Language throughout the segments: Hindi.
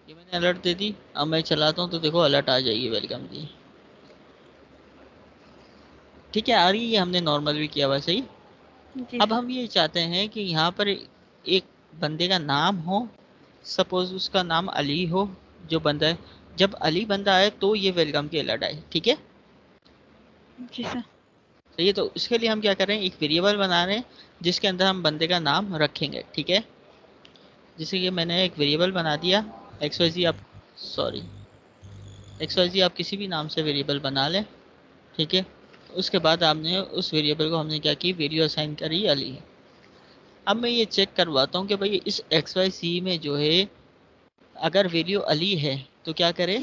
ये मैंने अलर्ट दे दी। अब मैं चलाता हूँ तो देखो अलर्ट आ जाएगी वेलकम की। ठीक है, आ रही है, हमने नॉर्मल भी किया हुआ सही। जी अब सर। हम ये चाहते हैं कि यहाँ पर एक बंदे का नाम हो, सपोज उसका नाम अली हो, जो बंदा है। जब अली बंदा आए तो ये वेलकम की अलर्ट आए, ठीक है। जी सर। तो ये तो उसके लिए हम क्या कर रहे हैं, एक वेरिएबल बना रहे हैं जिसके अंदर हम बंदे का नाम रखेंगे, ठीक है। जैसे कि मैंने एक वेरिएबल बना दिया एक्स वाई जी। आप सॉरी, एक्स वाई जी आप किसी भी नाम से वेरिएबल बना लें, ठीक है। उसके बाद आपने उस वेरिएबल को हमने क्या की, वैल्यू असाइन करी अली। अब मैं ये चेक करवाता हूँ कि भाई इस एक्स वाई सी में जो है अगर वैल्यू अली है तो क्या करे,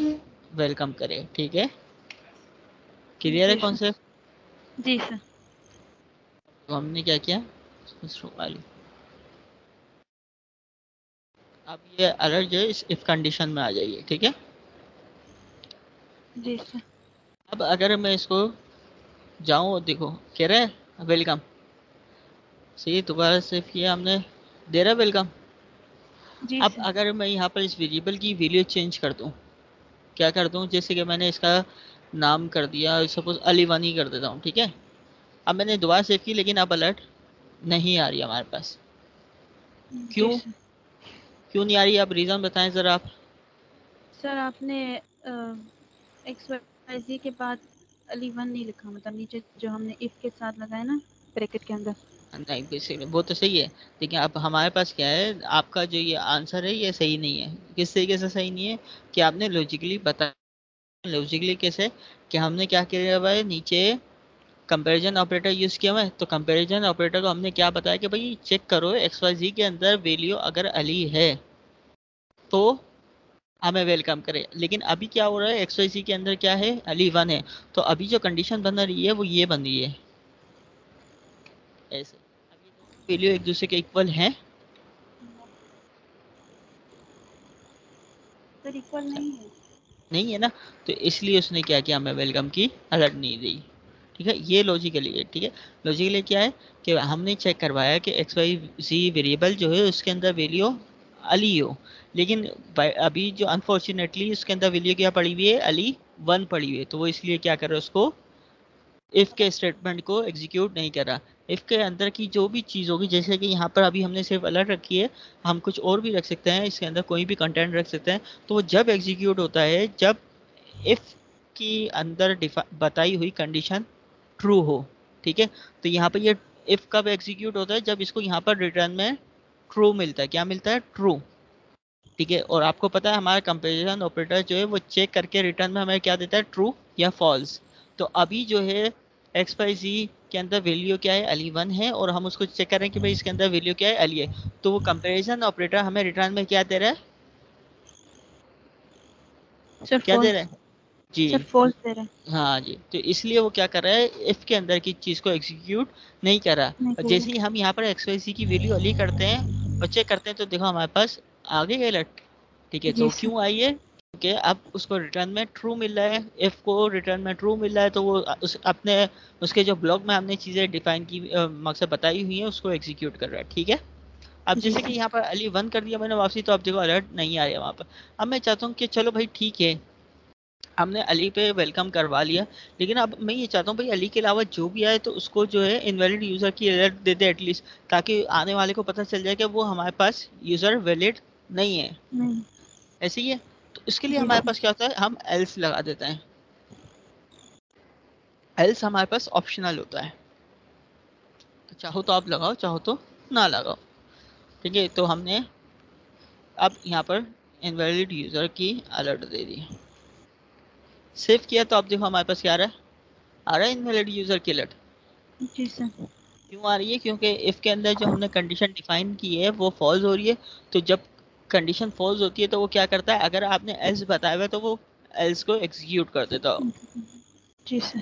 वेलकम करे, ठीक है। क्लियर है जी सर। कॉन्सेप्ट। जी सर। तो हमने क्या किया, अली। अब ये अलर्ट जो है इस इफ कंडीशन में आ जाइए, ठीक है। जी सर। अब अगर मैं इसको जाऊँ, देखो कह रहा है वेलकम, सही, दोबारा सेव किया हमने, दे रहा वेलकम। जी अब सर। अगर मैं यहाँ पर इस वेरिएबल की वैल्यू चेंज कर दूँ, क्या कर दूँ, जैसे कि मैंने इसका नाम कर दिया सपोज अली वन ही कर देता हूँ, ठीक है। अब मैंने दोबारा सेव की लेकिन अब अलर्ट नहीं आ रही हमारे पास। जी क्यों, सर। क्यों नहीं आ रही, आप रीज़न बताएं ज़रा आप। सर आपने एक्स वाई जी के बाद अली वन नहीं लिखा, मतलब नीचे जो हमने इफ के साथ लगाया ना ब्रैकेट के अंदर। नहीं बेसिकली वो तो सही है, लेकिन अब हमारे पास क्या है, आपका जो ये आंसर है ये सही नहीं है। किस तरीके से सही नहीं है, कि आपने लॉजिकली बता, लॉजिकली कैसे, कि हमने क्या किया हुआ है नीचे कंपैरिजन ऑपरेटर यूज़ किया हुआ है। तो कंपैरिजन ऑपरेटर को हमने क्या बताया कि भाई चेक करो एक्स वाई जी के अंदर वैल्यू अगर अली है तो हमें वेलकम करे। लेकिन अभी क्या हो रहा है, एक्स वाई जी के अंदर क्या है, अली वन है। तो अभी जो कंडीशन बन रही है वो ये बन रही है ऐसे। अब ये दोनों वैल्यू एक दूसरे के इक्वल हैं। सर इक्वल नहीं है। नहीं है ना, तो इसलिए उसने क्या किया, हमें वेलकम की अलर्ट नहीं दी, ठीक है। ये लॉजिकली है, ठीक है। लॉजिकली क्या है कि हमने चेक करवाया कि एक्स वाई सी वेरिएबल जो है उसके अंदर वैल्यू अली हो, लेकिन अभी जो अनफॉर्चुनेटली उसके अंदर वैल्यू क्या पड़ी हुई है, अली वन पड़ी हुई है। तो वो इसलिए क्या कर रहा है, उसको इफ़ के स्टेटमेंट को एग्जीक्यूट नहीं करा। इफ़ के अंदर की जो भी चीज़ होगी, जैसे कि यहाँ पर अभी हमने सिर्फ अलर्ट रखी है, हम कुछ और भी रख सकते हैं, इसके अंदर कोई भी कंटेंट रख सकते हैं। तो वो जब एग्जीक्यूट होता है जब इफ़ की अंदर बताई हुई कंडीशन ट्रू हो, ठीक है। तो यहाँ पर ये इफ़ कब एग्जीक्यूट होता है, जब इसको यहाँ पर रिटर्न में ट्रू मिलता है। क्या मिलता है, ट्रू, ठीक है। और आपको पता है हमारा कंपैरिजन ऑपरेटर जो है वो चेक करके रिटर्न में हमें क्या देता है, ट्रू या फॉल्स। तो अभी जो है एक्स वाई जी के अंदर वैल्यू क्या है, अली वन है, और हम उसको चेक कर रहे हैं कि भाई इसके अंदर वैल्यू क्या है, अली है। तो वो कंपैरिजन ऑपरेटर हमें रिटर्न में क्या दे रहा है, सर क्या दे रहा फॉल्स। है जी। सर फॉल्स दे रहा है। हाँ जी, तो इसलिए वो क्या कर रहा है, इफ के अंदर की चीज़ को एग्जीक्यूट नहीं कर रहा। नहीं और दे जैसे ही रहा। हम यहाँ पर एक्स वाई सी की वैल्यू अली करते हैं और चेक करते हैं तो देखो हमारे पास आ गई अलर्ट, ठीक है। जी तो सर। क्यों आई है, क्योंकि अब उसको रिटर्न में ट्रू मिल रहा है, इफ को रिटर्न में ट्रू मिल रहा है, तो वो उस अपने उसके जो ब्लॉक में हमने चीज़ें डिफाइन की मकसद बताई हुई है उसको एग्जीक्यूट कर रहा है, ठीक है। अब जी जैसे कि सर। यहाँ पर अली वन कर दिया मैंने वापसी, तो अब देखो अलर्ट नहीं आ रहा है वहाँ पर। अब मैं चाहता हूँ कि चलो भाई ठीक है, हमने अली पे वेलकम करवा लिया, लेकिन अब मैं ये चाहता हूँ भाई अली के अलावा जो भी आए तो उसको जो है इनवैलिड यूज़र की अलर्ट दे दे एटलीस्ट, ताकि आने वाले को पता चल जाए कि वो हमारे पास यूज़र वैलिड नहीं है। नहीं। ऐसे ही है। तो इसके लिए जी हमारे सर। पास क्या होता है, हम एल्स लगा देते हैं। एल्स हमारे पास ऑप्शनल होता है, तो चाहो तो आप लगाओ, चाहो तो ना लगाओ, ठीक है। तो हमने अब यहाँ पर इनवैलिड यूज़र की अलर्ट दे दी, सेव किया, तो अब देखो हमारे पास क्या आ रहा है इनवैलिड यूज़र की अलर्ट। जी सर। क्यों आ रही है, क्योंकि इफ़ के अंदर जो हमने कंडीशन डिफाइन की है वो फॉल्स हो रही है। तो जब कंडीशन फॉल्स होती है तो वो क्या करता है, अगर आपने एल्स बताया हुआ है तो वो एल्स को एग्जीक्यूट कर देता है। जी सर।